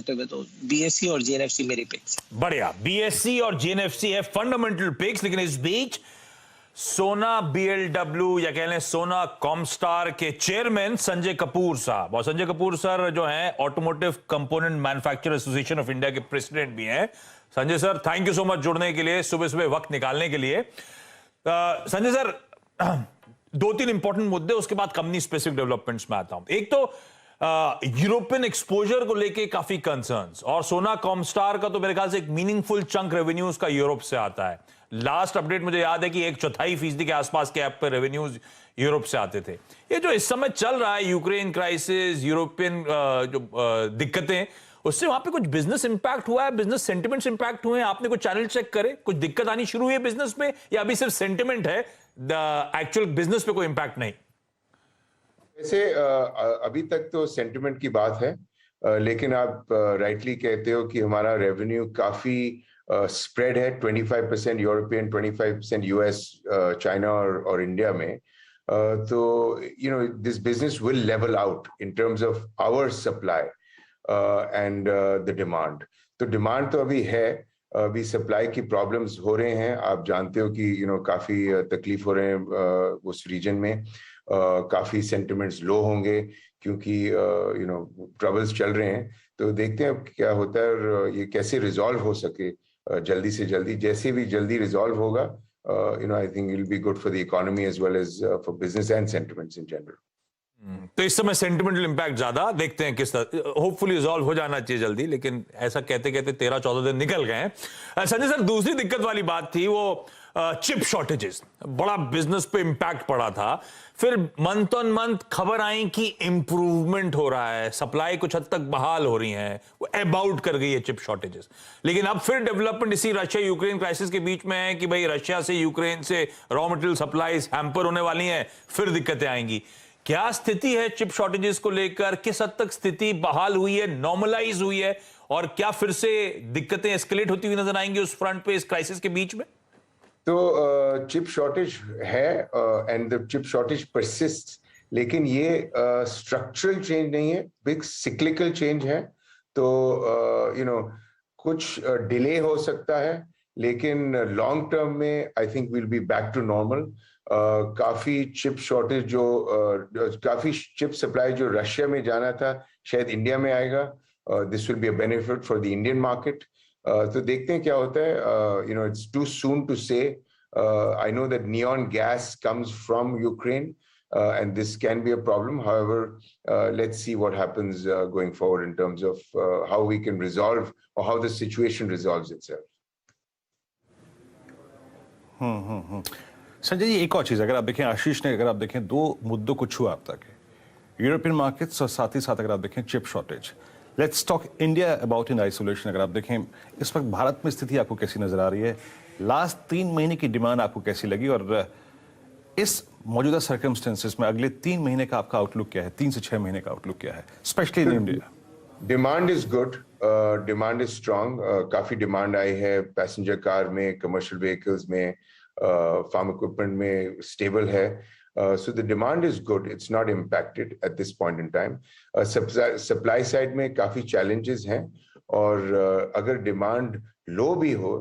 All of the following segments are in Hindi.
पॉजिटिव है, तो बीएसई और जेएनएफसी मेरी पिक्स। बढ़िया, बीएसई और जेएनएफसी है फंडामेंटल पिक्स। लेकिन इस बीच सोना बीएलडब्ल्यू या कह लें सोना कॉमस्टार के चेयरमैन संजय कपूर साहब, और संजय कपूर सर जो हैं automotive component manufacturer association of India के प्रेसिडेंट भी हैं। Sanjay sir, thank you so much जुड़ने के लिए, सुबह सुबह वक्त निकालने के लिए। संजय सर, दो तीन इंपॉर्टेंट मुद्दे, उसके बाद कंपनी स्पेसिफिक डेवलपमेंट्स में आता हूं। एक तो यूरोपियन एक्सपोजर को लेके काफी कंसर्न्स, और सोना कॉमस्टार का तो मेरे ख्याल से एक मीनिंगफुल चंक रेवेन्यूज का यूरोप से आता है। लास्ट अपडेट मुझे याद है कि 1/4% के आसपास के ऐप पर रेवेन्यूज यूरोप से आते थे। ये जो इस समय चल रहा है यूक्रेन क्राइसिस, यूरोपियन जो दिक्कतें, उससे वहां पे कुछ बिजनेस इंपैक्ट हुआ है, बिजनेस सेंटिमेंट्स इंपैक्ट हुए हैं? आपने कुछ चैनल चेक करे, कुछ दिक्कत आनी शुरू हुई है बिजनेस में, या अभी सिर्फ सेंटिमेंट है, एक्चुअल बिजनेस पे कोई इंपैक्ट नहीं? वैसे अभी तक तो सेंटिमेंट की बात है, लेकिन आप राइटली कहते हो कि हमारा रेवेन्यू काफी स्प्रेड है, 25% यूरोपियन, 25% यूएस, चाइना और इंडिया में। तो this business will level out in terms of our supply and the demand. तो डिमांड तो अभी है, अभी सप्लाई की प्रॉब्लम्स हो रहे हैं। आप जानते हो कि काफी तकलीफ हो रहे हैं उस रीजन में। काफी सेंटिमेंट्स लो होंगे क्योंकि ट्रबल्स चल रहे हैं। तो देखते हैं अब क्या होता है और ये कैसे रिजॉल्व हो सके जल्दी से जल्दी। जैसे भी जल्दी रिजॉल्व होगा, I think it will be good for the economy as well as for business and sentiments in general. तो इस समय सेंटिमेंटल इंपैक्ट ज्यादा, देखते हैं किस तरह, होपफुली रिजॉल्व हो जाना चाहिए जल्दी, लेकिन ऐसा कहते कहते 13-14 दिन निकल गए हैं। संजय सर, दूसरी दिक्कत वाली बात थी वो चिप शॉर्टेजेस, बड़ा बिजनेस पे इंपैक्ट पड़ा था। फिर मंथ ऑन मंथ खबर आई कि इंप्रूवमेंट हो रहा है, सप्लाई कुछ हद तक बहाल हो रही है, वो अबाउट कर गई है चिप शॉर्टेजेस। लेकिन अब फिर डेवलपमेंट इसी रशिया यूक्रेन क्राइसिस के बीच में है कि भाई रशिया से यूक्रेन से रॉ मटेरियल सप्लाईज हैम्पर होने वाली हैं, फिर दिक्कतें आएंगी। क्या स्थिति है चिप शॉर्टेजेस को लेकर? किस हद तक स्थिति बहाल हुई है, नॉर्मलाइज हुई है, और क्या फिर से दिक्कतें एस्केलेट होती हुई नजर आएंगी उस फ्रंट पे इस क्राइसिस के बीच में? तो चिप शॉर्टेज है and the chip shortage persist, लेकिन ये स्ट्रक्चरल चेंज नहीं है, बिग सिक्लिकल चेंज है। तो कुछ डिले हो सकता है, लेकिन लॉन्ग टर्म में I think will be back to normal. काफी चिप शॉर्टेज काफी चिप सप्लाई जो रशिया में जाना था शायद इंडिया में आएगा। This will be a benefit for the Indian market. तो देखते हैं क्या होता है। इट्स टू सून टू से। I know that neon gas comes from Ukraine and this can be a problem. However, let's see what happens going forward in terms of how we can resolve or how the situation resolves itself. Sanjay ji, एक और चीज, अगर आप देखें आशीष ने, अगर आप देखें दो मुद्दों को छुआ आप तक, यूरोपियन मार्केट्स और साथ ही साथ अगर आप देखें chip shortage. Let's talk India about in isolation. अगर आप देखें इस वक्त भारत में स्थिति आपको कैसी नजर आ रही है? लास्ट 3 महीने की डिमांड आपको कैसी लगी, और इस मौजूदा सर्कमस्टेंसेस में अगले 3 महीने का आपका आउटलुक क्या है? 3 से 6 महीने का आउटलुक क्या है, specially in India? Demand is good, demand is strong. काफी डिमांड आई है पैसेंजर कार में, कमर्शियल व्हीकल्स में, फार्म इक्विपमेंट में स्टेबल है। So the demand is good. It's not impacted at this point in time. Supply side में काफी challenges हैं, और अगर demand low भी हो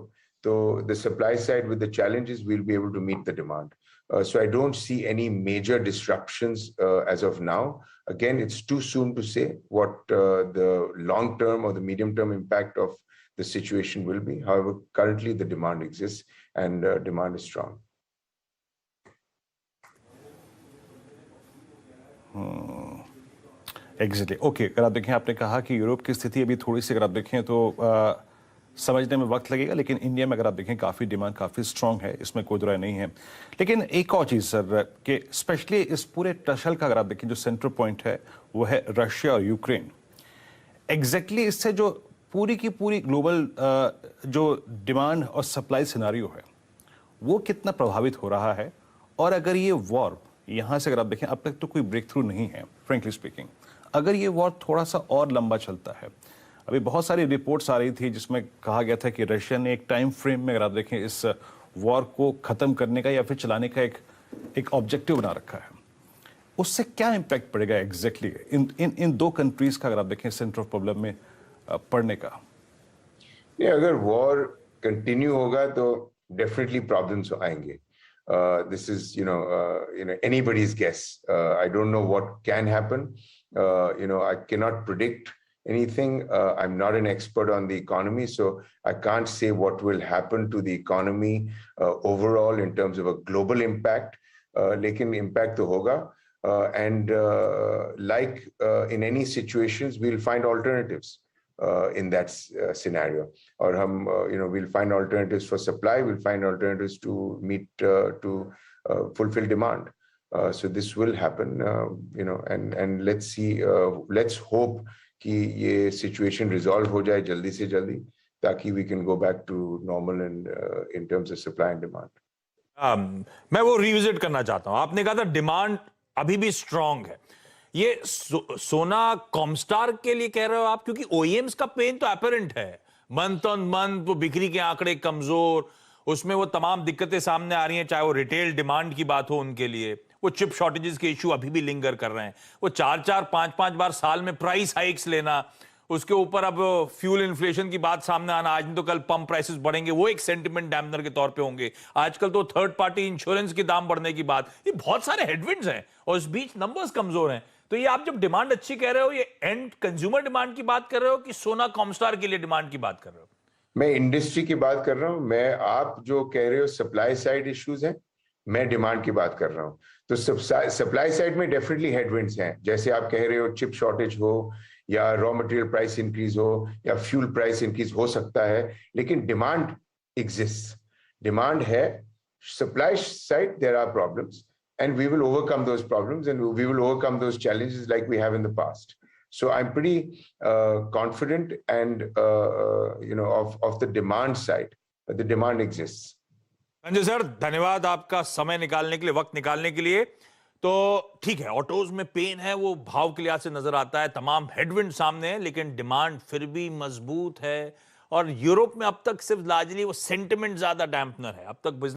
तो the supply side with the challenges we'll be able to meet the demand. So I don't see any major disruptions as of now. Again, it's too soon to say what the long term or the medium term impact of the situation will be. However, currently the demand exists and demand is strong. Exactly, okay. अगर आप देखें, आपने कहा कि यूरोप की स्थिति अभी थोड़ी सी अगर आप देखें तो समझने में वक्त लगेगा, लेकिन इंडिया में अगर आप देखें काफ़ी डिमांड काफ़ी स्ट्रांग है, इसमें कोई दुराय नहीं है। लेकिन एक और चीज़ सर, कि स्पेशली इस पूरे टसल का अगर आप देखें जो सेंटर पॉइंट है वो है रशिया और यूक्रेन। एग्जैक्टली इससे जो पूरी की पूरी ग्लोबल जो डिमांड और सप्लाई सिनारियो है वो कितना प्रभावित हो रहा है, और अगर ये वॉर यहाँ से अगर आप देखें अब तक तो कोई ब्रेक थ्रू नहीं है फ्रेंकली स्पीकिंग, अगर ये वॉर थोड़ा सा और लंबा चलता है, अभी बहुत सारी रिपोर्ट्स आ रही थी जिसमें कहा गया था कि रशिया ने एक टाइम फ्रेम में अगर आप देखें इस वॉर को ख़त्म करने का या फिर चलाने का एक ऑब्जेक्टिव बना रखा है, उससे क्या इम्पैक्ट पड़ेगा एग्जैक्टली इन दो कंट्रीज़ का अगर आप देखें सेंटर ऑफ प्रॉब्लम में पड़ने का? नहीं, अगर वॉर कंटिन्यू होगा तो डेफिनेटली प्रॉब्लम्स आएंगे. This is anybody's guess. I don't know what can happen. I can not predict anything. I'm not an expert on the economy, so I can't say what will happen to the economy overall in terms of a global impact. लेकिन impact तो होगा. And like in any situations, we'll find alternatives in that scenario. Or we'll find alternatives for supply. We'll find alternatives to meet to fulfill demand. So this will happen. And let's see. Let's hope कि ये सिचुएशन रिजॉल्व हो जाए जल्दी से जल्दी, ताकि we can go back to normal in terms of supply and demand. मैं वो रिविजिट करना चाहता हूं. आपने कहा था डिमांड अभी भी स्ट्रांग है. ये सोना कॉमस्टार के लिए कह रहे हो आप? क्योंकि ओईएम्स का पेन तो अपरेंट है. मंथ ऑन मंथ वो बिक्री के आंकड़े कमजोर, उसमें वो तमाम दिक्कतें सामने आ रही हैं, चाहे वो रिटेल डिमांड की बात हो उनके लिए. वो चिप शॉर्टेजेस के इशू अभी भी लिंगर कर रहे हैं. वो 4-4, 5-5 बार साल में प्राइस हाइक्स लेना, उसके ऊपर अब फ्यूल इन्फ्लेशन की बात सामने आना, आज नहीं तो कल पंप प्राइसेस बढ़ेंगे, वो एक सेंटिमेंट डैम्पनर के तौर पे होंगे. आजकल तो थर्ड पार्टी इंश्योरेंस के दाम बढ़ने की बात. ये बहुत सारे हेडविंड्स हैं और इस बीच नंबर्स कमजोर हैं. तो ये आप जब डिमांड अच्छी कह रहे हो, ये एंड कंज्यूमर डिमांड की बात कर रहे हो कि सोना कॉमस्टार के लिए डिमांड की बात कर रहे हो? मैं इंडस्ट्री की बात कर रहा हूं. आप जो कह रहे हो सप्लाई साइड इश्यूज हैं, मैं डिमांड की बात कर रहा हूं. तो सप्लाई साइड में डेफिनेटली हेडविंड्स हैं. जैसे आप कह रहे हो, चिप शॉर्टेज हो या रॉ मटेरियल प्राइस इंक्रीज हो या फ्यूल प्राइस इंक्रीज हो सकता है, लेकिन डिमांड एग्जिस्ट. डिमांड है. Supply side there are problems and we will overcome those problems and we will overcome those challenges like we have in the past. So I'm pretty confident and of the demand side. The demand exists. Sanjay sir, धन्यवाद आपका समय निकालने के लिए, वक्त निकालने के लिए. तो ठीक है, ऑटोज में पेन है, वो भाव के लिहाज से नजर आता है, तमाम हेडविंड सामने है, लेकिन डिमांड फिर भी मजबूत है. और यूरोप में अब तक सिर्फ लार्जली वो सेंटिमेंट ज्यादा डैम्पनर है. अब तक